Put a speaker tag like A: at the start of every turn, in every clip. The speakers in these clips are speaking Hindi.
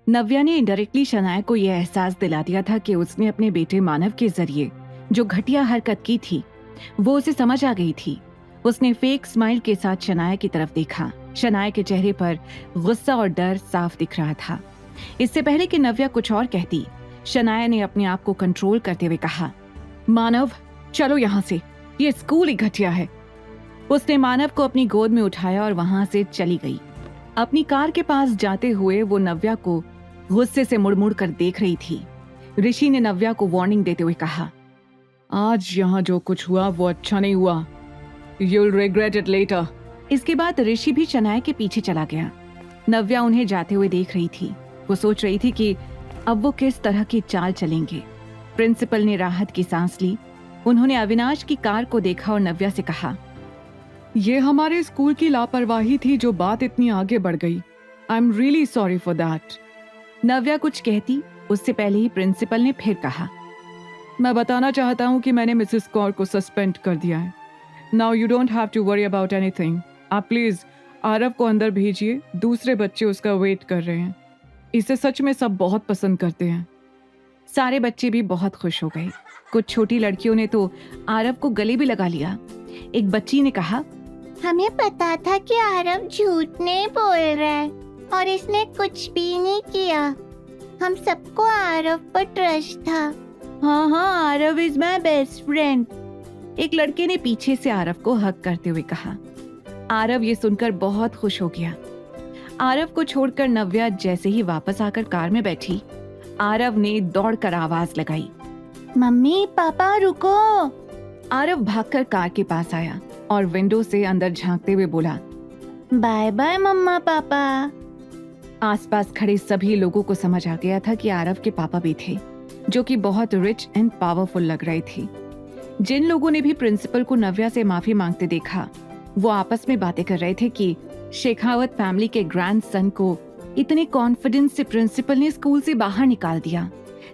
A: नव्या ने इनडायरेक्टली शनाया को यह एहसास दिला दिया था कि उसने अपने बेटे मानव के जरिए जो घटिया हरकत की थी वो उसे समझ आ गई थी। उसने फेक स्माइल के साथ शनाया की तरफ देखा। शनाया के चेहरे पर गुस्सा और डर साफ दिख रहा था। इससे पहले कि नव्या कुछ और कहती, शनाया ने अपने आप को कंट्रोल करते हुए कहा, मानव चलो यहाँ से, ये स्कूल ही घटिया है। उसने मानव को अपनी गोद में उठाया और वहां से चली गई। अपनी कार के पास जाते हुए वो नव्या को गुस्से से मुड़ मुड़ कर देख रही थी। ऋषि ने नव्या को वार्निंग देते हुए कहा, आज यहाँ जो कुछ हुआ वो अच्छा नहीं हुआ। You'll regret it later. इसके बाद ऋषि भी शनाया के पीछे चला गया। नव्या उन्हें जाते हुए देख रही थी। वो सोच रही थी कि अब वो किस तरह की चाल चलेंगे। प्रिंसिपल ने राहत की सांस ली। उन्होंने अविनाश की कार को देखा और नव्या से कहा, ये हमारे स्कूल की लापरवाही थी जो बात इतनी आगे बढ़ गई। I am really sorry for that. Navya कुछ कहती उससे पहले ही प्रिंसिपल ने फिर कहा, मैं बताना चाहता हूँ कि मैंने मिसेस कौर को सस्पेंड कर दिया है। Now you don't have to worry about anything. आप प्लीज आरव को अंदर भेजिए, दूसरे बच्चे उसका वेट कर रहे हैं। इसे सच में सब बहुत पसंद करते हैं। सारे बच्चे भी बहुत खुश हो गए। कुछ छोटी लड़कियों ने तो आरव को गले भी लगा लिया। एक बच्ची ने कहा,
B: हमें पता था कि आरव झूठ नहीं बोल रहा है और इसने कुछ भी नहीं किया। हम सबको आरव पर ट्रस्ट था।
A: हाँ, Aarav is my best friend. एक लड़के ने पीछे से आरव को हग करते हुए कहा। आरव ये सुनकर बहुत खुश हो गया। आरव को छोड़कर नव्या जैसे ही वापस आकर कार में बैठी, आरव ने दौड़कर आवाज लगाई,
B: मम्मी पापा रुको।
A: आरव भागकर कार के पास आया और विंडो से अंदर झांकते हुए बोला,
B: बाय बाय मम्मा पापा।
A: आसपास खड़े सभी लोगों को समझ आ गया था कि आरव के पापा भी थे, जो कि बहुत रिच एंड पावरफुल लग रहे थे। जिन लोगों ने भी प्रिंसिपल को नव्या से माफी मांगते देखा, वो आपस में बातें कर रहे थे कि शेखावत फैमिली के ग्रैंडसन को इतने कॉन्फिडेंस से प्रिंसिपल ने स्कूल से बाहर निकाल दिया।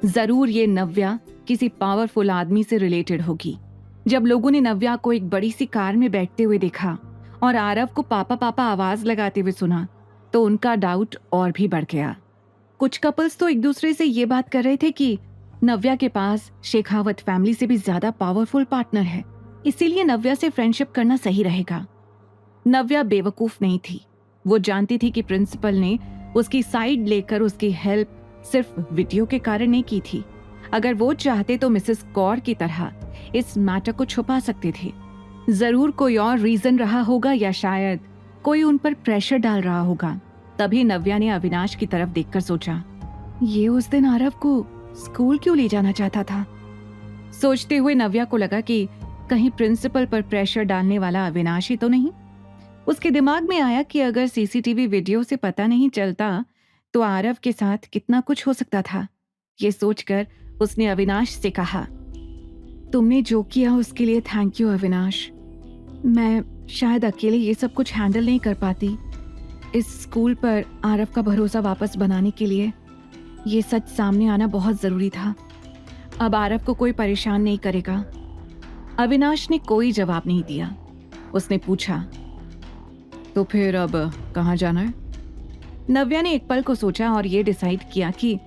A: जरूर ये नव्या किसी पावरफुल आदमी से रिलेटेड होगी। जब लोगों ने नव्या को एक बड़ी सी कार में बैठते हुए देखा और आरव को पापा पापा आवाज लगाते हुए सुना, तो उनका डाउट और भी बढ़ गया। कुछ कपल्स तो एक दूसरे से ये बात कर रहे थे कि नव्या के पास शेखावत फैमिली से भी ज्यादा पावरफुल पार्टनर है, इसीलिए नव्या से फ्रेंडशिप करना सही रहेगा। नव्या बेवकूफ नहीं थी। वो जानती थी कि प्रिंसिपल ने उसकी साइड लेकर उसकी हेल्प सिर्फ वीडियो के कारण नहीं की थी। अगर वो चाहते तो मिसेस कौर की तरह इस मैटर को छुपा सकते थे। जरूर कोई और रीजन रहा होगा या शायद कोई उन पर प्रेशर डाल रहा होगा। तभी नव्या ने अविनाश की तरफ देखकर सोचा, ये उस दिन आरव को स्कूल क्यों ले जाना चाहता था। सोचते हुए नव्या को लगा कि कहीं प्रिंसिपल पर प्रेशर डालने वाला अविनाश ही तो नहीं। उसके दिमाग में आया कि अगर सीसीटीवी वीडियो से पता नहीं चलता तो आरव के साथ कितना कुछ हो सकता था। ये सोचकर उसने अविनाश से कहा, तुमने जो किया उसके लिए थैंक यू अविनाश। मैं शायद अकेले ये सब कुछ हैंडल नहीं कर पाती। इस स्कूल पर आरव का भरोसा वापस बनाने के लिए ये सच सामने आना बहुत जरूरी था। अब आरव को कोई परेशान नहीं करेगा। अविनाश ने कोई जवाब नहीं दिया। उसने पूछा, तो फिर अब कहाँ जाना है? नव्या ने एक पल को सोचा और ये डिसाइड किया कि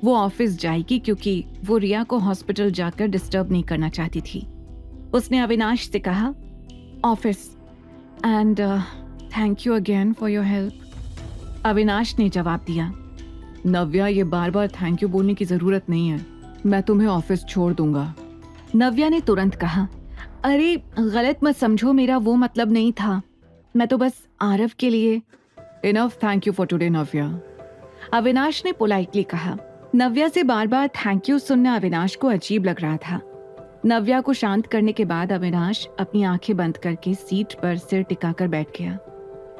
A: वो ऑफिस जाएगी, क्योंकि वो रिया को हॉस्पिटल जाकर डिस्टर्ब नहीं करना चाहती थी। उसने अविनाश से कहा, office, and thank you again for your help. Avinash ने जवाब दिया, नव्या ये बार बार थैंक यू बोलने की जरूरत नहीं है, मैं तुम्हें ऑफिस छोड़ दूंगा। नव्या ने तुरंत कहा, अरे गलत मत समझो, मेरा वो मतलब नहीं था। मैं तो बस आरव के लिए। Enough thank you for today Navya, Avinash ने पोलाइटली कहा। नव्या से बार बार थैंक यू सुनना अविनाश को अजीब लग रहा था। नव्या को शांत करने के बाद अविनाश अपनी आंखें बंद करके सीट पर सिर टिकाकर बैठ गया।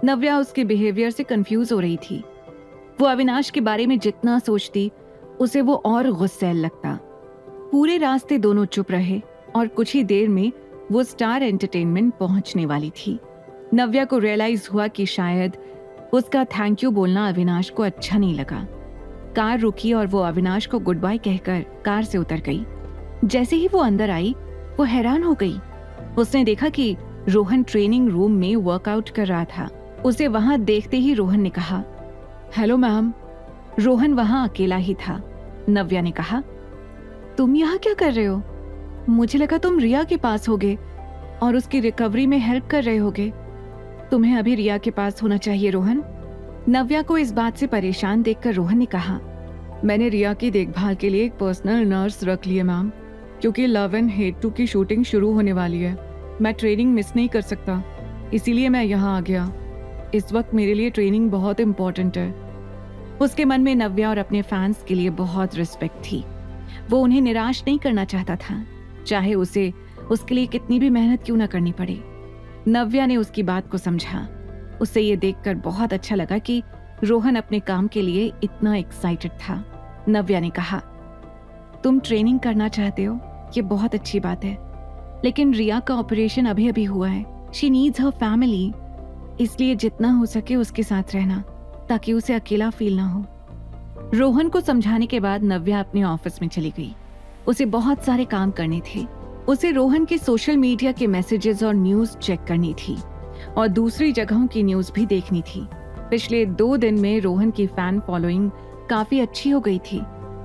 A: नव्या उसके बिहेवियर से कंफ्यूज हो रही थी। वो अविनाश के बारे में जितना सोचती उसे वो और गुस्सैल लगता। पूरे रास्ते दोनों चुप रहे और कुछ ही देर में वो स्टार एंटरटेनमेंट पहुंचने वाली थी। नव्या को रियलाइज हुआ कि शायद उसका थैंक यू बोलना अविनाश को अच्छा नहीं लगा। कार रुकी और वो अविनाश को गुड बाय कहकर कार से उतर गई। जैसे ही वो अंदर आई, वो हैरान हो गई। उसने देखा कि रोहन ट्रेनिंग रूम में वर्कआउट कर रहा था। उसे वहां देखते ही रोहन ने कहा, हेलो मैम। रोहन वहां अकेला ही था। नव्या ने कहा, तुम यहाँ क्या कर रहे हो? मुझे लगा तुम रिया के पास होगे और उसकी रिकवरी में हेल्प कर रहे होगे। तुम्हें अभी रिया के पास होना चाहिए रोहन। नव्या को इस बात से परेशान देखकर रोहन ने कहा, मैंने रिया की देखभाल के लिए एक पर्सनल नर्स रख ली है मैम, क्योंकि लव एंड हेट 2 की शूटिंग शुरू होने वाली है। मैं ट्रेनिंग मिस नहीं कर सकता, इसीलिए मैं यहाँ आ गया। इस वक्त मेरे लिए ट्रेनिंग बहुत इम्पोर्टेंट है। उसके मन में नव्या और अपने फैंस के लिए बहुत रिस्पेक्ट थी। वो उन्हें निराश नहीं करना चाहता था, चाहे उसे उसके लिए कितनी भी मेहनत क्यों ना करनी पड़े। नव्या ने उसकी बात को समझा। उसे ये देखकर बहुत अच्छा लगा कि रोहन अपने काम के लिए इतना एक्साइटेड था। नव्या ने कहा, तुम ट्रेनिंग करना चाहते हो, ये बहुत अच्छी बात है, लेकिन रिया का ऑपरेशन अभी अभी हुआ है। शी नीड्स हर फैमिली, इसलिए जितना हो सके उसके साथ रहना, ताकि उसे अकेला फील ना हो। रोहन को समझाने के बाद नव्या अपने ऑफिस में चली गई। उसे बहुत सारे काम करने थे। उसे रोहन के सोशल मीडिया के मैसेजेस और न्यूज चेक करनी थी और दूसरी जगहों की न्यूज भी देखनी थी। पिछले 2 दिन में रोहन की फैन फॉलोइंग काफी अच्छी हो गई थी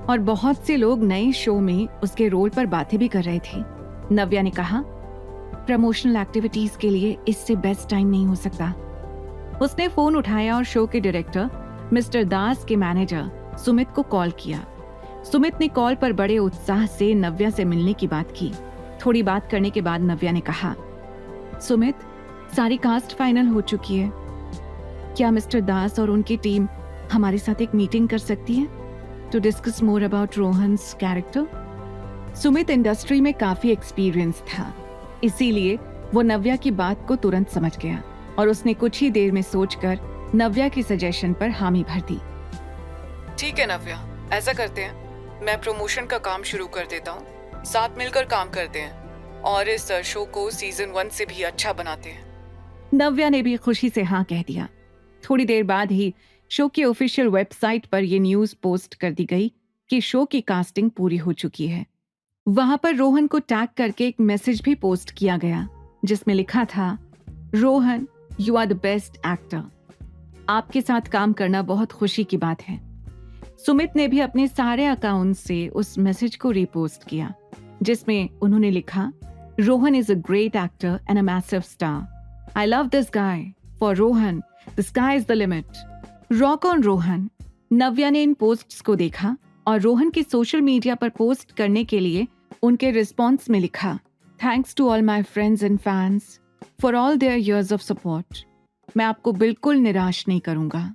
A: और बहुत से लोग नए शो में उसके रोल पर बातें भी कर रहे थे। नव्या ने कहा, प्रमोशनल एक्टिविटीज के लिए इससे बेस्ट टाइम नहीं हो सकता। उसने फोन उठाया और शो के डायरेक्टर मिस्टर दास के मैनेजर सुमित को कॉल किया। सुमित ने कॉल पर बड़े उत्साह से नव्या से मिलने की बात की। थोड़ी बात करने के बाद नव्या ने कहा, सुमित, सारी कास्ट फाइनल हो चुकी है। क्या मिस्टर दास और उनकी टीम हमारे साथ एक मीटिंग कर सकती है to discuss more about Rohan's character? Sumit industry में काफी एक्सपीरियंस था, इसीलिए वो नव्या की बात को तुरंत समझ गया और उसने कुछ ही देर में सोचकर नव्या की सजेशन पर हामी भर दी।
C: ठीक है नव्या, ऐसा करते हैं, मैं प्रमोशन का काम शुरू कर देता हूँ, साथ मिलकर काम करते हैं और इस शो को सीजन 1 से भी अच्छा बनाते हैं।
A: नव्या ने भी खुशी से हाँ कह दिया। थोड़ी देर बाद ही शो की ऑफिशियल वेबसाइट पर यह न्यूज पोस्ट कर दी गई कि शो की कास्टिंग पूरी हो चुकी है। वहां पर रोहन को टैग करके एक मैसेज भी पोस्ट किया गया, जिसमें लिखा था, Rohan, you are the best actor. आपके साथ काम करना बहुत खुशी की बात है। सुमित ने भी अपने सारे अकाउंट से उस मैसेज को रीपोस्ट किया, जिसमें उन्होंने लिखा, Rohan is a great actor and a massive star. I love this guy. For Rohan, the sky is the limit. Rock on Rohan. Navya ने इन पोस्ट्स को देखा और रोहन के सोशल मीडिया पर पोस्ट करने के लिए उनके रिस्पॉन्स में लिखा, thanks to all my friends and fans for all their years of support. मैं आपको बिल्कुल निराश नहीं करूंगा।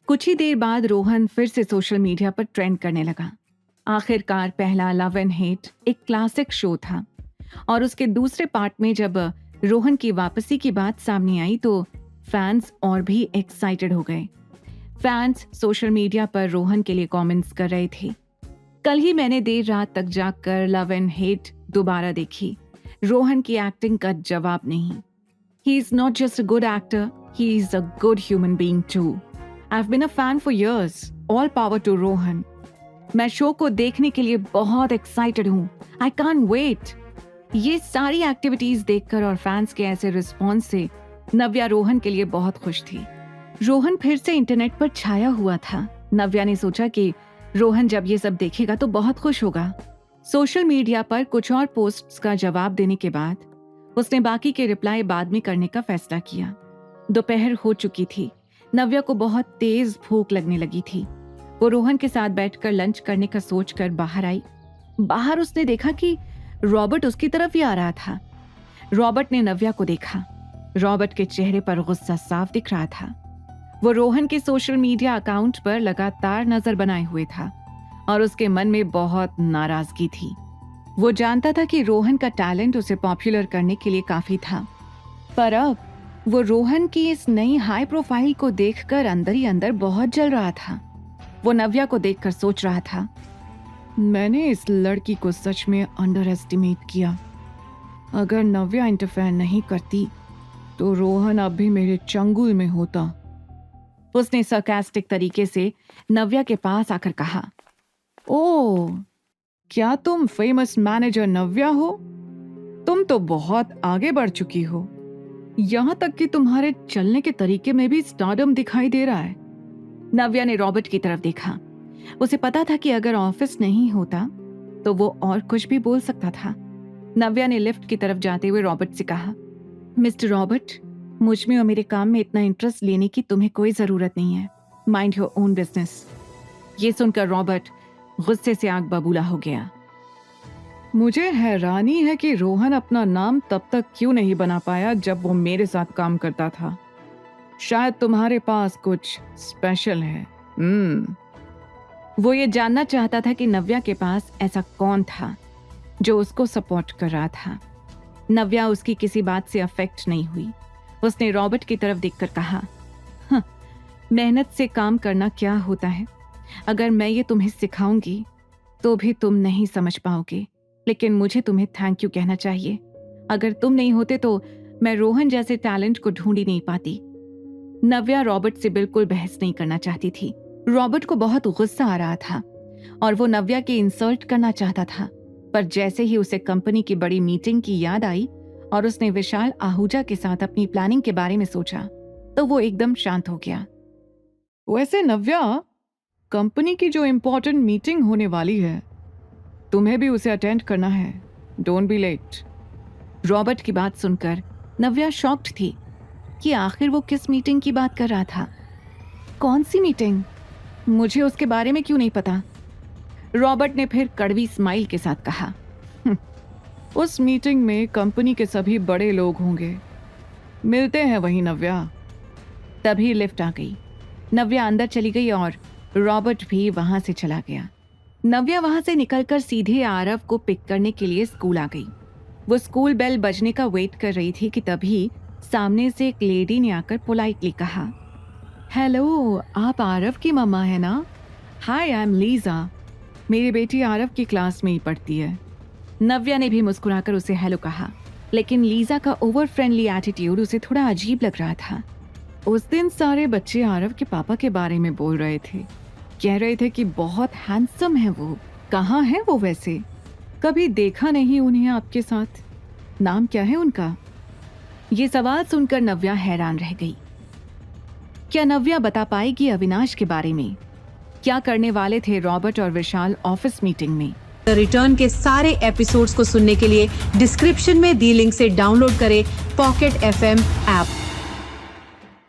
A: कुछ ही देर बाद रोहन फिर से सोशल मीडिया पर ट्रेंड करने लगा। आखिरकार पहला लव एंड हेट एक क्लासिक शो था और उसके दूसरे पार्ट में जब रोहन की वापसी की बात सामने आई तो फैंस और भी एक्साइटेड हो गए। फैंस सोशल मीडिया पर रोहन के लिए कमेंट्स कर रहे थे। कल ही मैंने देर रात तक जागकर लव एंड हेट दोबारा देखी। रोहन की एक्टिंग का जवाब नहीं। He is not just a good actor, he is a good human being too. I've been a fan for years. All power to Rohan. मैं शो को देखने के लिए बहुत एक्साइटेड हूँ। I can't wait. ये सारी एक्टिविटीज देखकर और फैंस के ऐसे रिस्पॉन्स से नव्या रोहन के लिए बहुत खुश थी। रोहन फिर से इंटरनेट पर छाया हुआ था। नव्या ने सोचा कि रोहन जब ये सब देखेगा तो बहुत खुश होगा। सोशल मीडिया पर कुछ और पोस्ट्स का जवाब देने के बाद उसने बाकी के रिप्लाई बाद में करने का फैसला किया। दोपहर हो चुकी थी। नव्या को बहुत तेज भूख लगने लगी थी। वो रोहन के साथ बैठकर लंच करने का सोचकर बाहर आई। बाहर उसने देखा कि रॉबर्ट उसकी तरफ ही आ रहा था। रॉबर्ट ने नव्या को देखा। रॉबर्ट के चेहरे पर गुस्सा साफ दिख रहा था। वो रोहन के सोशल मीडिया अकाउंट पर लगातार नजर बनाए हुए था और उसके मन में बहुत नाराजगी थी। वो जानता था कि रोहन का टैलेंट उसे पॉपुलर करने के लिए काफी था, पर अब वो रोहन की इस नई हाई प्रोफाइल को देखकर अंदर ही अंदर बहुत जल रहा था। वो नव्या को देखकर सोच रहा था, मैंने इस लड़की को सच में अंडर एस्टिमेट किया। अगर नव्या इंटरफेयर नहीं करती तो रोहन अब भी मेरे चंगुल में होता। उसने सरकास्टिक तरीके से नव्या के पास आकर कहा, ओह, क्या तुम फेमस मैनेजर नव्या हो? तुम तो बहुत आगे बढ़ चुकी हो। यहाँ तक कि तुम्हारे चलने के तरीके में भी स्टारडम दिखाई दे रहा है। नव्या ने रॉबर्ट की तरफ देखा। उसे पता था कि अगर ऑफिस नहीं होता तो वो और कुछ भी बोल सकता था। नव्या ने लिफ्ट की तरफ जाते हुए रॉबर्ट से कहा, मिस्टर रॉबर्ट, मुझ में और मेरे काम में इतना इंटरेस्ट लेने की तुम्हें कोई जरूरत नहीं है। Mind your own business. ये सुनकर रॉबर्ट गुस्से से आग बबूला हो गया। मुझे हैरानी है कि रोहन अपना नाम तब तक क्यों नहीं बना पाया जब वो मेरे साथ काम करता था। शायद तुम्हारे पास कुछ स्पेशल है। वो ये जानना चाहता था कि नव्या के पास ऐसा कौन था जो उसको सपोर्ट कर रहा था। नव्या उसकी किसी बात से अफेक्ट नहीं हुई। उसने रॉबर्ट की तरफ देखकर कहा, हाँ, मेहनत से काम करना क्या होता है। अगर मैं ये तुम्हें सिखाऊंगी तो भी तुम नहीं समझ पाओगे, लेकिन मुझे तुम्हें थैंक यू कहना चाहिए। अगर तुम नहीं होते तो मैं रोहन जैसे टैलेंट को ढूंढ ही नहीं पाती। नव्या रॉबर्ट से बिल्कुल बहस नहीं करना चाहती थी। रॉबर्ट को बहुत गुस्सा आ रहा था और वो नव्या की इंसल्ट करना चाहता था, पर जैसे ही उसे कंपनी की बड़ी मीटिंग की याद आई और उसने विशाल आहूजा के साथ अपनी प्लानिंग के बारे में सोचा तो वो एकदम शांत हो गया। वैसे नव्या, कंपनी की जो इम्पोर्टेंट मीटिंग होने वाली है, तुम्हें भी उसे अटेंड करना है। Don't be late. रॉबर्ट की बात सुनकर नव्या शॉक्ड थी कि आखिर वो किस मीटिंग की बात कर रहा था। कौन सी मीटिंग? मुझे उसके बारे में क्यों नहीं पता? रॉबर्ट ने फिर कड़वी स्माइल के साथ कहा, उस मीटिंग में कंपनी के सभी बड़े लोग होंगे। मिलते हैं वहीं नव्या। तभी लिफ्ट आ गई। नव्या अंदर चली गई और रॉबर्ट भी वहां से चला गया। नव्या वहां से निकलकर सीधे आरव को पिक करने के लिए स्कूल आ गई। वो स्कूल बेल बजने का वेट कर रही थी कि तभी सामने से एक लेडी ने आकर पोलाइटली कहा, हेलो, आप आरव की मम्मा है ना? हाय, आई एम लीजा। मेरी बेटी आरव की क्लास में ही पढ़ती है। नव्या ने भी मुस्कुराकर उसे हेलो कहा, लेकिन लीजा का ओवर फ्रेंडली एटीट्यूड उसे थोड़ा अजीब लग रहा था। उस दिन सारे बच्चे आरव के पापा के बारे में बोल रहे थे। कह रहे थे कि बहुत हैंडसम है वो। कहाँ है वो वैसे? कभी देखा नहीं उन्हें आपके साथ। नाम क्या है उनका? ये सवाल सुनकर नव्या हैरान रह गई। क्या नव्या बता पाएगी अविनाश के बारे में? क्या करने वाले थे रॉबर्ट और विशाल ऑफिस मीटिंग में?
D: द रिटर्न के सारे एपिसोड्स को सुनने के लिए डिस्क्रिप्शन में दी लिंक से डाउनलोड करें पॉकेट FM ऐप।